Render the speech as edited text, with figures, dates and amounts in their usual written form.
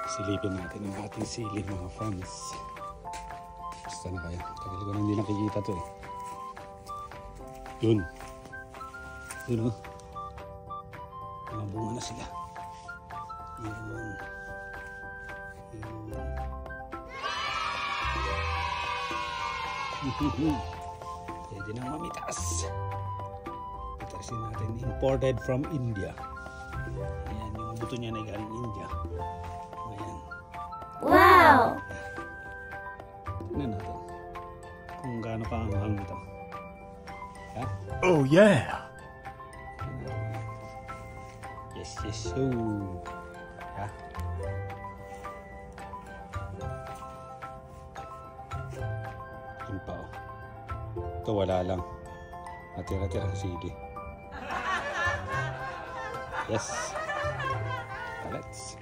Silipin natin ang ating sili mga friends. Basta na kaya. Tagal ko na hindi nakikita to eh. Yun. Yun o. Mga bunga na sila. Yun. Yun. Pwede nang mamitas. Mitasin natin. Imported from India. Ayan, yung buto niya na galing India. Ayan. Wow! Tignan natin kung gaano kaanghang ito. Ha? Oh yeah! Yes, yes. Oh. Ha? Yun pa oh. Ito wala lang. Natira-tirang sili. Yes. Let's.